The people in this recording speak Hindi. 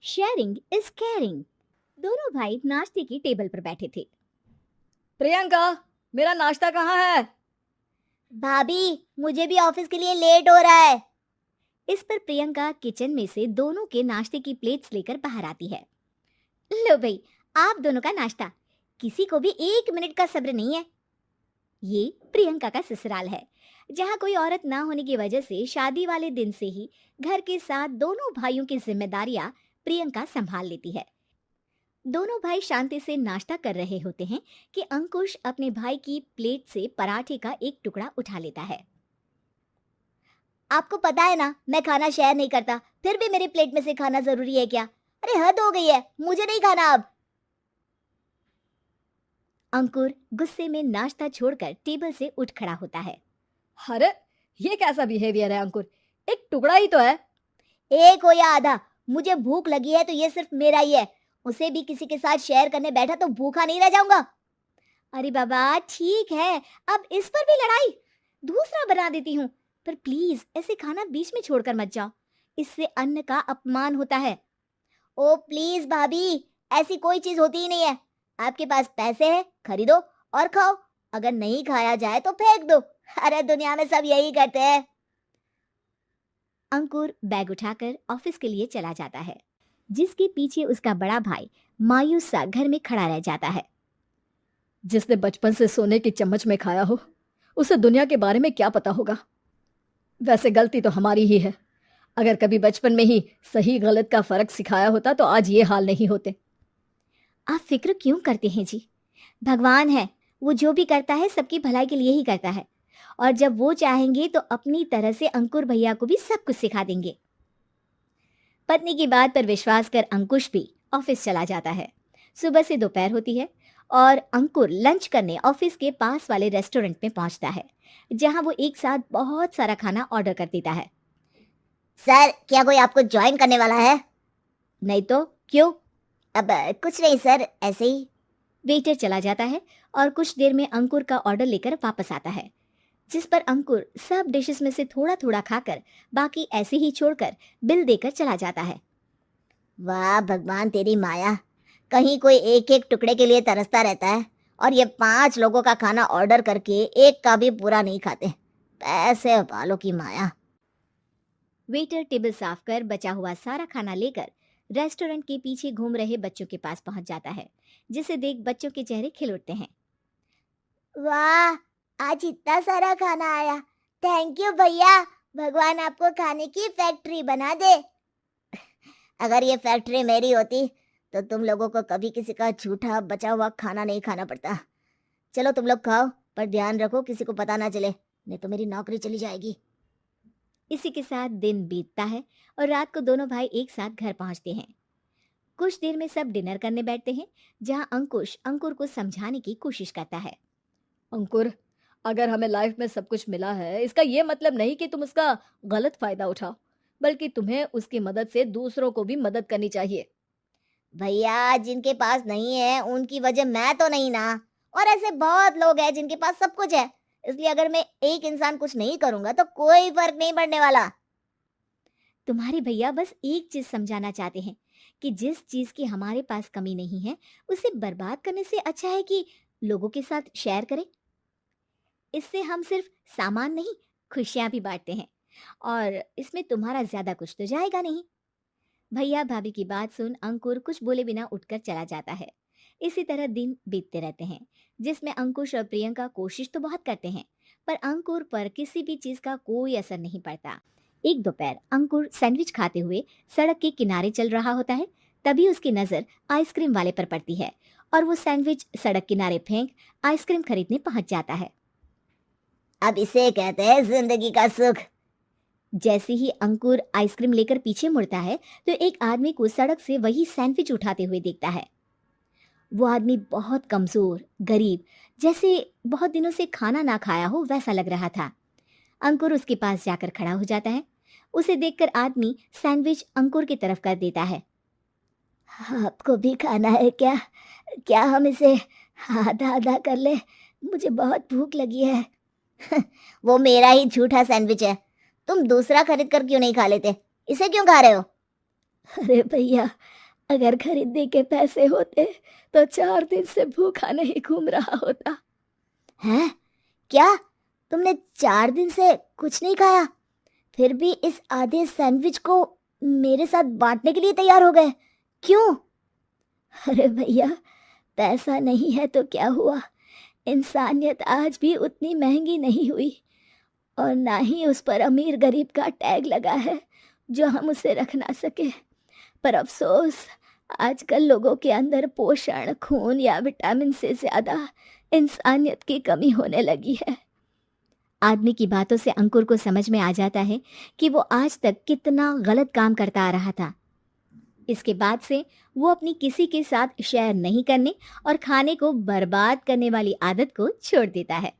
Sharing is caring. दोनों भाई नाश्ते की टेबल पर बैठे थे। प्रियंका, मेरा नाश्ता कहाँ है? भाभी, मुझे भी ऑफिस के लिए लेट हो रहा है। इस पर प्रियंका किचन में से दोनों के नाश्ते की प्लेट्स लेकर बाहर आती है। लो भाई, आप दोनों का नाश्ता। किसी को भी 1 मिनट का सब्र नहीं है। ये प्रियंका का ससुराल है, जहाँ कोई औरत ना होने की वजह से शादी वाले दिन से ही घर के साथ दोनों भाइयों की जिम्मेदारियां प्रियंका संभाल लेती है। दोनों भाई शांति से नाश्ता कर रहे होते हैं कि अंकुश अपने भाई की प्लेट से पराठे का एक टुकड़ा उठा लेता है। आपको पता है ना, मैं खाना शेयर नहीं करता, फिर भी मेरी प्लेट में से खाना जरूरी है क्या? अरे हद हो गई है, मुझे नहीं खाना अब। अंकुर गुस्से में नाश्ता छोड़कर टेबल से उठ खड़ा होता है। अरे, ये कैसा बिहेवियर है अंकुर? एक टुकड़ा ही तो है। एक हो या आधा, मुझे भूख लगी है तो ये सिर्फ मेरा ही है। उसे भी किसी के साथ शेयर करने बैठा तो भूखा नहीं रह जाऊंगा। अरे बाबा ठीक है, अब इस पर भी लड़ाई। दूसरा बना देती हूँ, पर प्लीज ऐसे खाना बीच में छोड़कर मत जाओ, इससे अन्न का अपमान होता है। ओ प्लीज भाभी, ऐसी कोई चीज होती ही नहीं है। आपके पास पैसे हैं, खरीदो और खाओ। अगर नहीं खाया जाए तो फेंक दो। अरे दुनिया में सब यही करते हैं। अंकुर बैग उठाकर ऑफिस के लिए चला जाता है, जिसके पीछे उसका बड़ा भाई मायूस सा घर में खड़ा रह जाता है। जिसने बचपन से सोने की चम्मच में खाया हो, उसे दुनिया के बारे में क्या पता होगा। वैसे गलती तो हमारी ही है। अगर कभी बचपन में ही सही गलत का फर्क सिखाया होता तो आज ये हाल नहीं होते। आप फिक्र क्यों करते हैं जी? भगवान है, वो जो भी करता है सबकी भलाई के लिए ही करता है, और जब वो चाहेंगे तो अपनी तरह से अंकुर भैया को भी सब कुछ सिखा देंगे। पत्नी की बात पर विश्वास कर अंकुश भी ऑफिस चला जाता है। सुबह से दोपहर होती है और अंकुर लंच करने ऑफिस के पास वाले रेस्टोरेंट में पहुंचता है, जहां वो एक साथ बहुत सारा खाना ऑर्डर कर देता है। सर, क्या कोई आपको ज्वाइन करने वाला है? नहीं तो क्यों? अब कुछ नहीं सर, ऐसे ही। वेटर चला जाता है और कुछ देर में अंकुर का ऑर्डर लेकर वापस आता है, जिस पर अंकुर सब डिशेस में से थोड़ा थोड़ा खाकर बाकी ऐसे ही छोड़कर बिल देकर चला जाता है। वाह भगवान, तेरी माया। कहीं कोई एक एक टुकड़े के लिए तरसता रहता है, और ये 5 लोगों का खाना ऑर्डर करके एक का भी पूरा नहीं खाते। पैसे वालों की माया। वेटर टेबल साफ कर बचा हुआ सारा खाना लेकर रेस्टोरेंट के पीछे घूम रहे बच्चों के पास पहुंच जाता है, जिसे देख बच्चों के चेहरे खिल उठते हैं। वाह, आज इतना सारा खाना आया। थैंक यू भैया, भगवान आपको खाने की फैक्ट्री बना दे। अगर ये फैक्ट्री मेरी होती तो तुम लोगों को कभी किसी का झूठा बचा हुआ खाना नहीं खाना पड़ता। चलो तुम लोग खाओ, पर ध्यान रखो किसी को पता ना चले, नहीं तो मेरी नौकरी चली जाएगी। इसी के साथ दिन बीतता है और रात को दोनों भाई एक साथ घर पहुंचते हैं। कुछ देर में सब डिनर करने बैठते हैं, जहां अंकुश अंकुर को समझाने की कोशिश करता है। अंकुर, अगर हमें लाइफ में सब कुछ मिला है, इसका ये मतलब नहीं कि तुम उसका गलत फायदा उठाओ, बल्कि तुम्हें उसकी मदद से दूसरों को भी मदद करनी चाहिए। भैया, जिनके पास नहीं है उनकी वजह मैं तो नहीं ना। और ऐसे बहुत लोग हैं जिनके पास सब कुछ है, इसलिए अगर मैं एक इंसान कुछ नहीं करूंगा तो कोई फर्क नहीं पड़ने वाला। तुम्हारे भैया बस एक चीज समझाना चाहते हैं कि जिस चीज की हमारे पास कमी नहीं है, उसे बर्बाद करने से अच्छा है कि लोगों के साथ शेयर करें। इससे हम सिर्फ सामान नहीं, खुशियां भी बांटते हैं, और इसमें तुम्हारा ज्यादा कुछ तो जाएगा नहीं। भैया भाभी की बात सुन अंकुर कुछ बोले बिना उठकर चला जाता है। इसी तरह दिन बीतते रहते हैं, जिसमें अंकुश और प्रियंका कोशिश तो बहुत करते हैं, पर अंकुर पर किसी भी चीज का कोई असर नहीं पड़ता। एक दोपहर अंकुर सैंडविच खाते हुए सड़क के किनारे चल रहा होता है। तभी उसकी नजर आइसक्रीम वाले पर पड़ती है, और वो सैंडविच सड़क किनारे फेंक आइसक्रीम खरीदने पहुंच जाता है। अब इसे कहते हैं जिंदगी का सुख। जैसे ही अंकुर आइसक्रीम लेकर पीछे मुड़ता है, तो एक आदमी को सड़क से वही सैंडविच उठाते हुए देखता है। वो आदमी बहुत कमजोर, गरीब, जैसे बहुत दिनों से खाना ना खाया हो वैसा लग रहा था। अंकुर उसके पास जाकर खड़ा हो जाता है। उसे देखकर आदमी सैंडविच अंकुर की तरफ कर देता है। आपको भी खाना है क्या? क्या हम इसे आधा आधा कर ले? मुझे बहुत भूख लगी है। वो मेरा ही झूठा सैंडविच है, तुम दूसरा खरीद कर क्यों नहीं खा लेते? इसे क्यों खा रहे हो? अरे भैया, अगर खरीदने के पैसे होते तो 4 दिन से भूखा नहीं घूम रहा होता। हैं? क्या? तुमने 4 दिन से कुछ नहीं खाया, फिर भी इस आधे सैंडविच को मेरे साथ बांटने के लिए तैयार हो गए? क्यों? अरे भैया, पैसा नहीं है तो क्या हुआ, इंसानियत आज भी उतनी महंगी नहीं हुई, और ना ही उस पर अमीर गरीब का टैग लगा है जो हम उसे रख ना सके। पर अफसोस, आजकल लोगों के अंदर पोषण, खून या विटामिन से ज्यादा इंसानियत की कमी होने लगी है। आदमी की बातों से अंकुर को समझ में आ जाता है कि वो आज तक कितना गलत काम करता आ रहा था। इसके बाद से वो अपनी किसी के साथ शेयर नहीं करने और खाने को बर्बाद करने वाली आदत को छोड़ देता है।